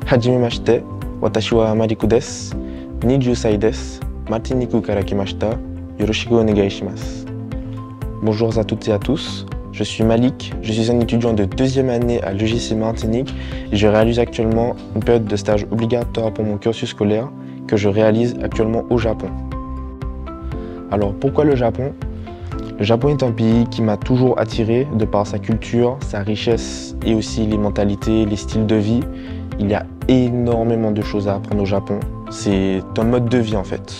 Hajimemashite, watashi wa Mariku desu, 20 歳です。Martiniqueから来ました。Yoroshiku onegai shimasu. Bonjour à toutes et à tous, je suis Malik, je suis un étudiant de deuxième année à l'EJC Martinique et je réalise actuellement une période de stage obligatoire pour mon cursus scolaire que je réalise actuellement au Japon. Alors pourquoi le Japon? Le Japon est un pays qui m'a toujours attiré de par sa culture, sa richesse et aussi les mentalités, les styles de vie. Il y a énormément de choses à apprendre au Japon. C'est un mode de vie en fait.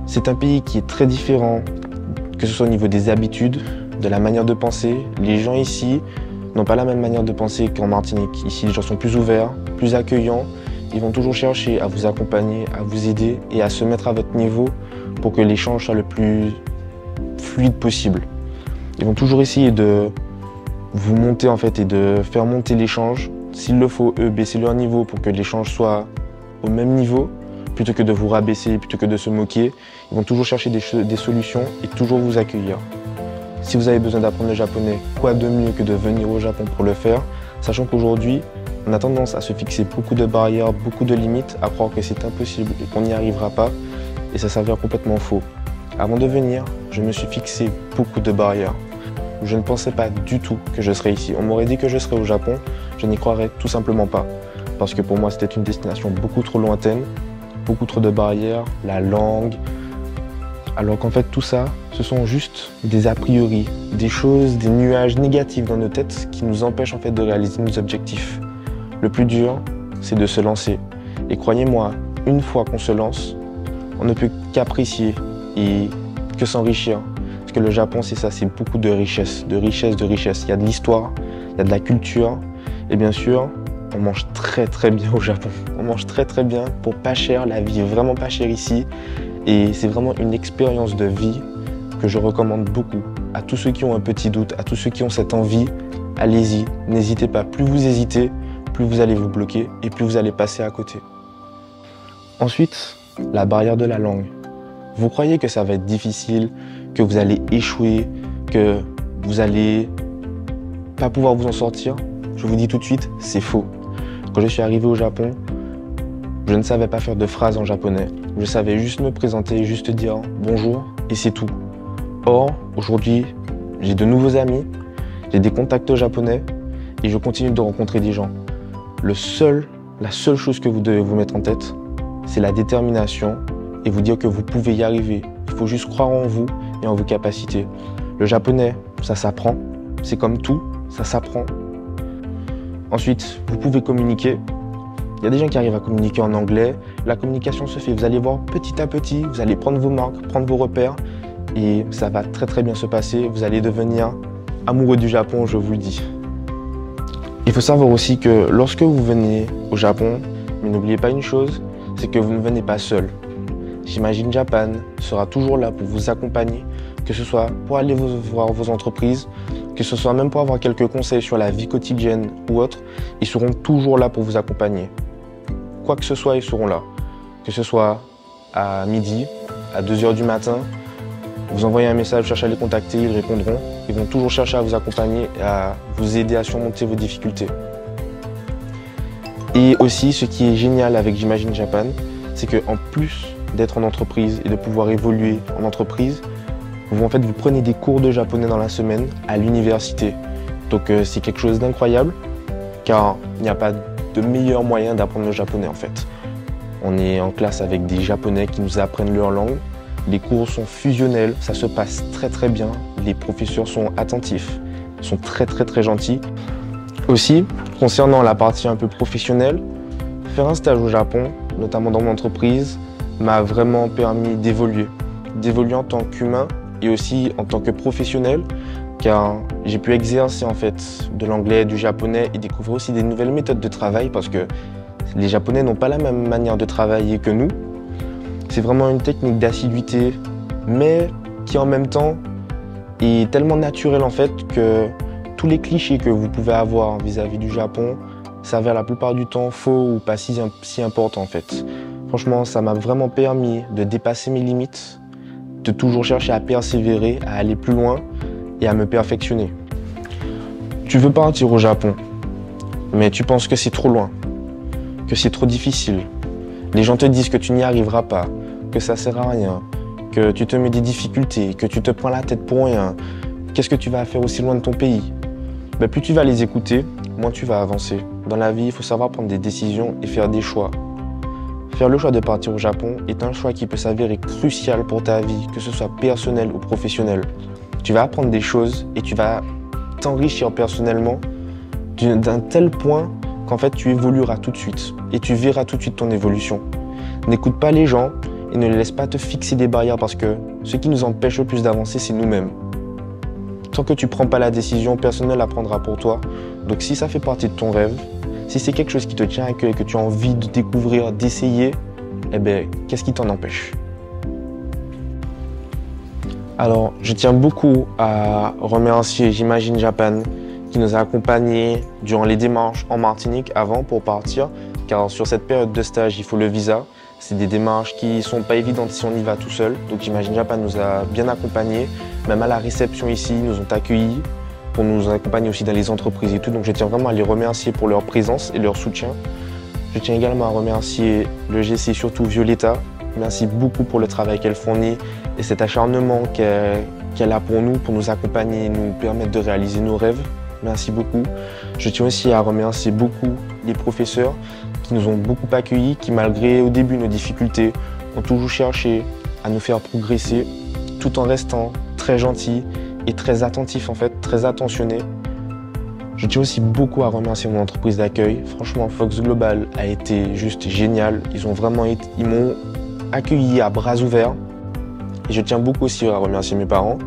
C'est un pays qui est très différent, que ce soit au niveau des habitudes, de la manière de penser. Les gens ici n'ont pas la même manière de penser qu'en Martinique. Ici, les gens sont plus ouverts, plus accueillants. Ils vont toujours chercher à vous accompagner, à vous aider et à se mettre à votre niveau pour que l'échange soit le plus fluide possible. Ils vont toujours essayer de vous monter en fait et de faire monter l'échange. S'il le faut, eux, baisser leur niveau pour que l'échange soit au même niveau, plutôt que de vous rabaisser, plutôt que de se moquer. Ils vont toujours chercher des solutions et toujours vous accueillir. Si vous avez besoin d'apprendre le japonais, quoi de mieux que de venir au Japon pour le faire, sachant qu'aujourd'hui, on a tendance à se fixer beaucoup de barrières, beaucoup de limites, à croire que c'est impossible et qu'on n'y arrivera pas, et ça s'avère complètement faux. Avant de venir, je me suis fixé beaucoup de barrières. Je ne pensais pas du tout que je serais ici. On m'aurait dit que je serais au Japon, je n'y croirais tout simplement pas. Parce que pour moi, c'était une destination beaucoup trop lointaine, beaucoup trop de barrières, la langue. Alors qu'en fait, tout ça, ce sont juste des a priori, des choses, des nuages négatifs dans nos têtes qui nous empêchent en fait de réaliser nos objectifs. Le plus dur, c'est de se lancer. Et croyez-moi, une fois qu'on se lance, on ne peut qu'apprécier et que s'enrichir. Parce que le Japon, c'est ça, c'est beaucoup de richesse, de richesse, de richesse. Il y a de l'histoire, il y a de la culture. Et bien sûr, on mange très très bien au Japon. On mange très très bien pour pas cher. La vie est vraiment pas chère ici. Et c'est vraiment une expérience de vie que je recommande beaucoup. À tous ceux qui ont un petit doute, à tous ceux qui ont cette envie, allez-y, n'hésitez pas. Plus vous hésitez, plus vous allez vous bloquer et plus vous allez passer à côté. Ensuite, la barrière de la langue. Vous croyez que ça va être difficile, que vous allez échouer, que vous allez pas pouvoir vous en sortir? Je vous dis tout de suite, c'est faux. Quand je suis arrivé au Japon, je ne savais pas faire de phrases en japonais. Je savais juste me présenter, juste dire bonjour et c'est tout. Or, aujourd'hui, j'ai de nouveaux amis, j'ai des contacts japonais et je continue de rencontrer des gens. La seule chose que vous devez vous mettre en tête, c'est la détermination et vous dire que vous pouvez y arriver. Il faut juste croire en vous et en vos capacités. Le japonais, ça s'apprend. C'est comme tout, ça s'apprend. Ensuite, vous pouvez communiquer. Il y a des gens qui arrivent à communiquer en anglais. La communication se fait. Vous allez voir petit à petit, vous allez prendre vos marques, prendre vos repères et ça va très très bien se passer. Vous allez devenir amoureux du Japon, je vous le dis. Il faut savoir aussi que lorsque vous venez au Japon, mais n'oubliez pas une chose, c'est que vous ne venez pas seul. J'imagine Japan sera toujours là pour vous accompagner, que ce soit pour aller voir vos entreprises, que ce soit même pour avoir quelques conseils sur la vie quotidienne ou autre, ils seront toujours là pour vous accompagner. Quoi que ce soit, ils seront là. Que ce soit à midi, à 2 h du matin, vous envoyez un message, vous cherchez à les contacter, ils répondront. Ils vont toujours chercher à vous accompagner et à vous aider à surmonter vos difficultés. Et aussi, ce qui est génial avec J'imagine Japan, c'est qu'en plus d'être en entreprise et de pouvoir évoluer en entreprise, vous prenez des cours de japonais dans la semaine à l'université. Donc c'est quelque chose d'incroyable car il n'y a pas de meilleur moyen d'apprendre le japonais en fait. On est en classe avec des japonais qui nous apprennent leur langue. Les cours sont fusionnels, ça se passe très très bien. Les professeurs sont attentifs, sont très très très gentils. Aussi, concernant la partie un peu professionnelle, faire un stage au Japon, notamment dans mon entreprise, m'a vraiment permis d'évoluer. D'évoluer en tant qu'humain et aussi en tant que professionnel, car j'ai pu exercer en fait de l'anglais, du japonais et découvrir aussi des nouvelles méthodes de travail parce que les Japonais n'ont pas la même manière de travailler que nous. C'est vraiment une technique d'assiduité, mais qui en même temps est tellement naturelle en fait que tous les clichés que vous pouvez avoir vis-à-vis du Japon s'avèrent la plupart du temps faux ou pas si importants en fait. Franchement, ça m'a vraiment permis de dépasser mes limites, de toujours chercher à persévérer, à aller plus loin et à me perfectionner. Tu veux partir au Japon, mais tu penses que c'est trop loin. que c'est trop difficile. Les gens te disent que tu n'y arriveras pas, que ça sert à rien, que tu te mets des difficultés, que tu te prends la tête pour rien. Qu'est-ce que tu vas faire aussi loin de ton pays? Ben, plus tu vas les écouter, moins tu vas avancer. Dans la vie, il faut savoir prendre des décisions et faire des choix. Faire le choix de partir au Japon est un choix qui peut s'avérer crucial pour ta vie, que ce soit personnel ou professionnel. Tu vas apprendre des choses et tu vas t'enrichir personnellement d'un tel point qu'en fait tu évolueras tout de suite et tu verras tout de suite ton évolution. N'écoute pas les gens et ne les laisse pas te fixer des barrières parce que ce qui nous empêche le plus d'avancer, c'est nous-mêmes. Tant que tu ne prends pas la décision, personne ne la prendra pour toi. Donc si ça fait partie de ton rêve, si c'est quelque chose qui te tient à cœur et que tu as envie de découvrir, d'essayer, eh bien, qu'est-ce qui t'en empêche? Alors, je tiens beaucoup à remercier J'imagine Japan qui nous a accompagnés durant les démarches en Martinique avant pour partir, car sur cette période de stage, il faut le visa. C'est des démarches qui ne sont pas évidentes si on y va tout seul. Donc J'imagine Japan nous a bien accompagnés, même à la réception ici, ils nous ont accueillis pour nous accompagner aussi dans les entreprises et tout. Donc je tiens vraiment à les remercier pour leur présence et leur soutien. Je tiens également à remercier le GC, surtout Violetta. Merci beaucoup pour le travail qu'elle fournit et cet acharnement qu'elle a pour nous accompagner et nous permettre de réaliser nos rêves. Merci beaucoup. Je tiens aussi à remercier beaucoup les professeurs qui nous ont beaucoup accueillis, qui malgré au début nos difficultés, ont toujours cherché à nous faire progresser tout en restant très gentils et très attentifs en fait, très attentionnés. Je tiens aussi beaucoup à remercier mon entreprise d'accueil. Franchement, Fox Global a été juste génial. Ils m'ont accueilli à bras ouverts. Et je tiens beaucoup aussi à remercier mes parents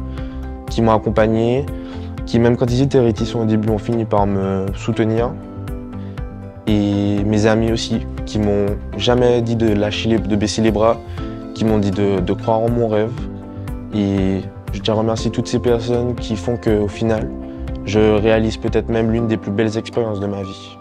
qui m'ont accompagné, qui même quand ils étaient réticents au début ont fini par me soutenir. Et mes amis aussi, qui m'ont jamais dit de baisser les bras, qui m'ont dit de croire en mon rêve. Et je tiens à remercier toutes ces personnes qui font qu'au final, je réalise peut-être même l'une des plus belles expériences de ma vie.